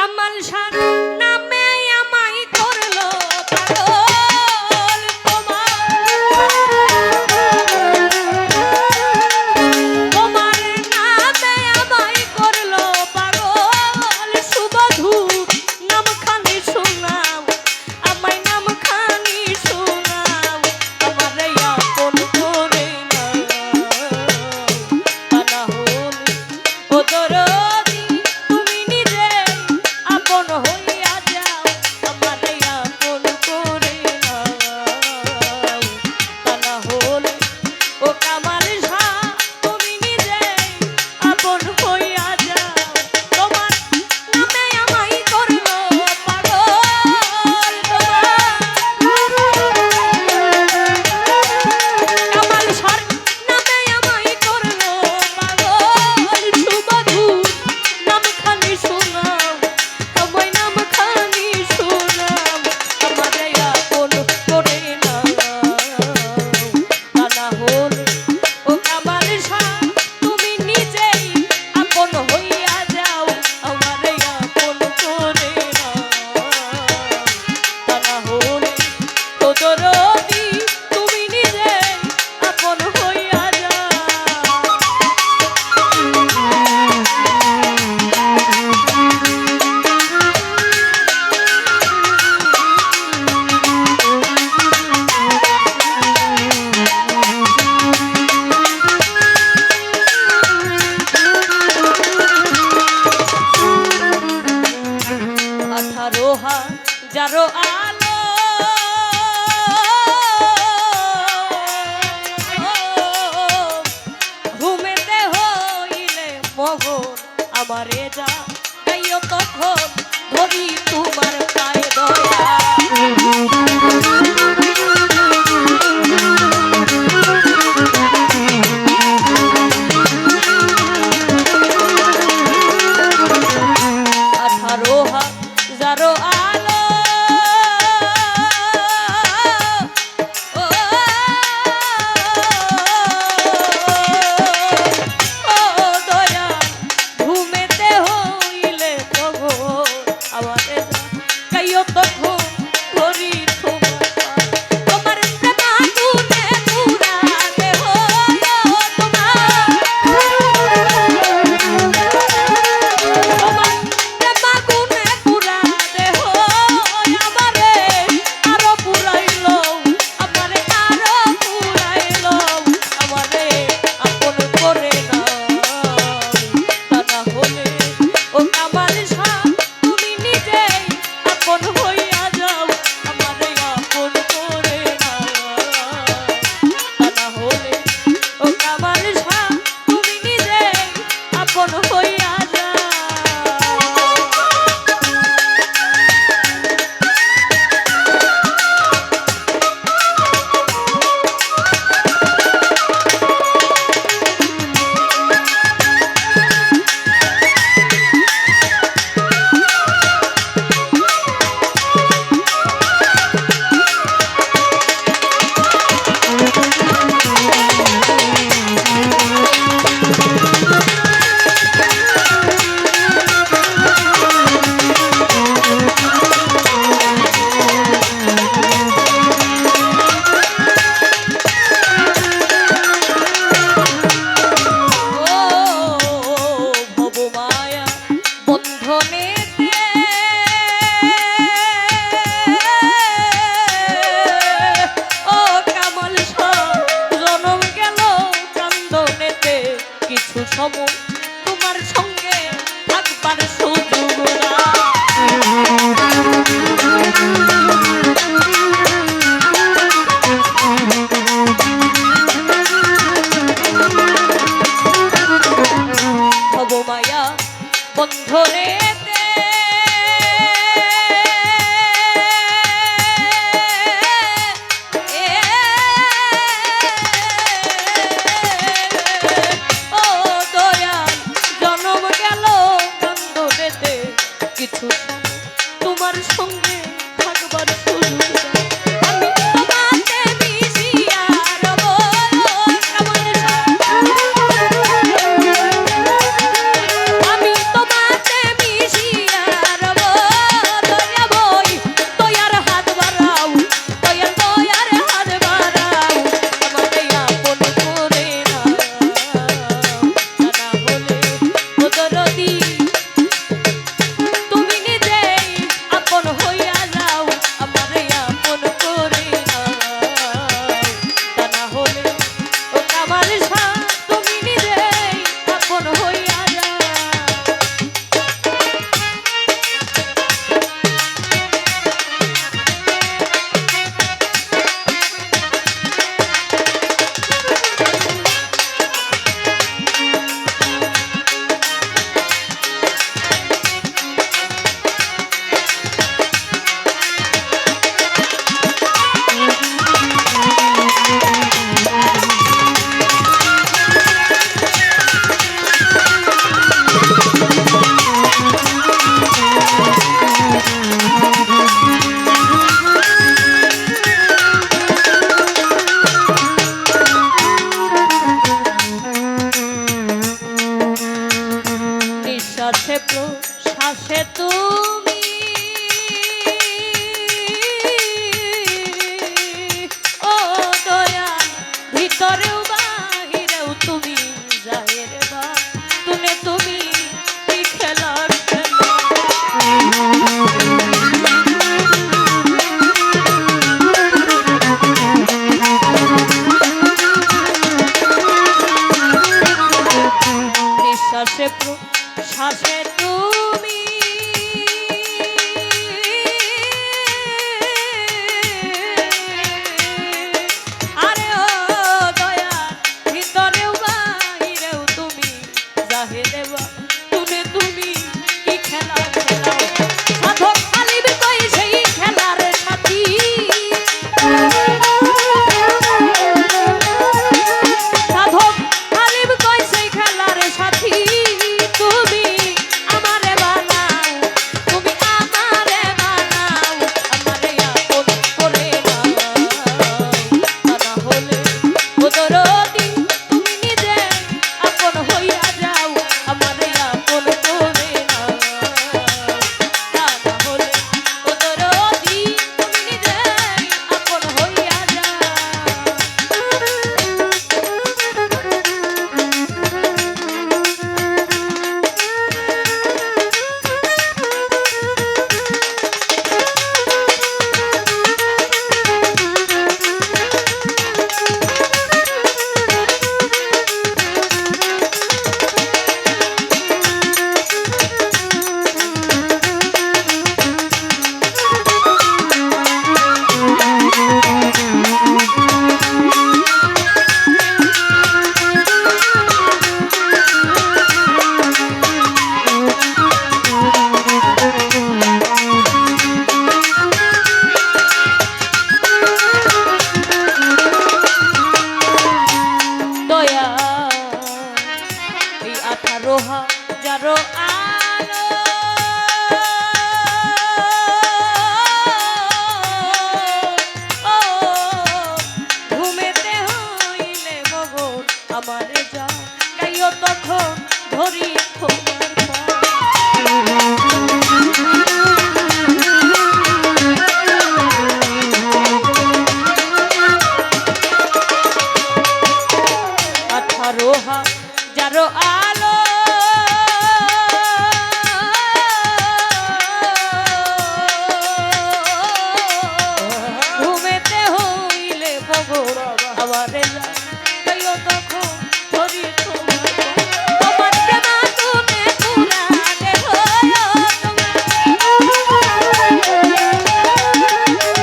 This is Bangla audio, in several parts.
কামাল শাহ নামে আমায় করলো পাগল তোমার নামে আমায় করলো পাগল সুবধু নামখানি শোনাও আমায় নামখানি শোনাও আমার আপন করে নাও তা না হলে ও দরদি তুমি নিজে আপন হইয়া যাও আমার আপন করে নাও তা না হলে ও কামাল শাহ তুমি নিজে আপন হইয়া যাও তোমার নামে আমায় করলো পাগল কামাল শাহ নামে আমায় করলো পাগল সুবধু নামখানি শোনাও আমায় নামখানি শোনাও আমার আপন করে নাও তা না হলে ও কামাল শাহ তুমি নিজেই আপন হইয়া যাও আমার আপন করে নাও তা না হলে ও দরদি তুমি নিজেই আপন হইয়া যাও আঠারো হাজারো আলো ঘুমেতে হইলে মোহন আমারে যা গাইও তখন ধরি তোমার পায়ে দয়া আঠারো হাজারো আলো ও দয়া ঘুমেতে হই শ্বাসে তুমি ও দয়া ভিতরেও বাহিরেও তুমি জাহের বা তুমি তুমি কি খেলা খেলো নিঃশ্বাসে শ্বাসে তুমি আরে ও দয়া ভিতরেও বাহিরেও তুমি জাহে দেবা তুমি তুমি কি খেলা খেলাও সাধক খালিব কই সেই খেলার সাথী সাধক খালিব কই সেই খেলার সাথী তুমি আমারে বানাও তুমি আমারে বানাও আমারে আপন করে নাও তা না হলে বদরদি তুমি নিজে আপন হইয়া যাও আমারে আপন করে নাও তা না হলে বদরদি তুমি নিজে আপন হইয়া যাও দয়া এই 18,000 আলো ও ঘুমেতে হইলে মগন আমারে যা গাইও তখন ধরি তোমার পা 18,000 আলো ঘুমেতে হইলে মগন আমারে যা গাইও তখন ধরি তোমার তোমার প্রেমাগুনে পুরানে হইও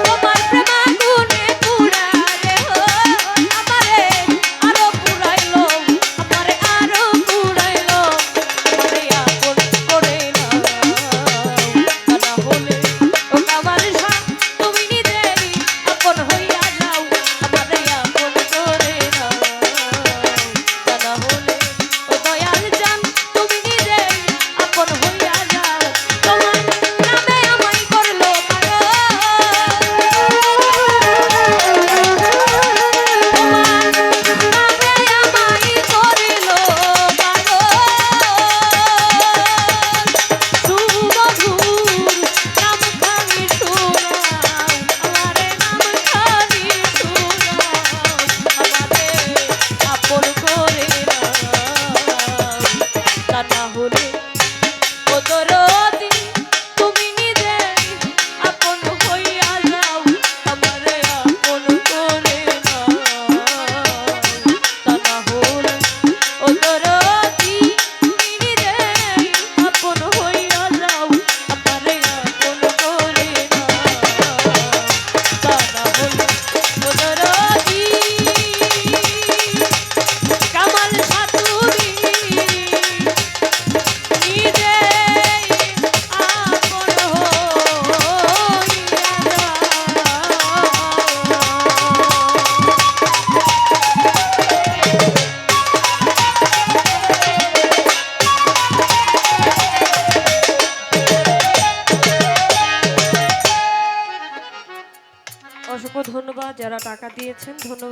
তোমার প্রেমাগুনে পুরানে হইও আমারে আরো পুরাইলো আমারে আরো পুরাইলো আমারে আপন করে নাও তা না হলে ও আমার সা তুমি নিজেই আপন হইয়া যাও আমারে আপন করে নাও তা না হলে ও দয়াল জান তুমি নিজেই আপন হইয়া যাও তোমার নামে আমায় করলো পাগল তোমার নামে আমায় করিল পাগল সুমধুর নামখানি শোনাও আমারে নামখানি শোনাও আমারে আপন করে নাও তা না হলে ও দরদি তুমি নিজে আপন হইয়া যাও আমারে আপন করে নাও তা না হলে ও দরদি তুমি নিজে আপন হইয়া যাও আমারে আপন করে নাও তা না হলে ও দরদি কামাল সাতুরি নিজে আপন হইয়া যাও। অসংখ্য ধন্যবাদ যারা টাকা দিয়েছেন ধন্যবাদ।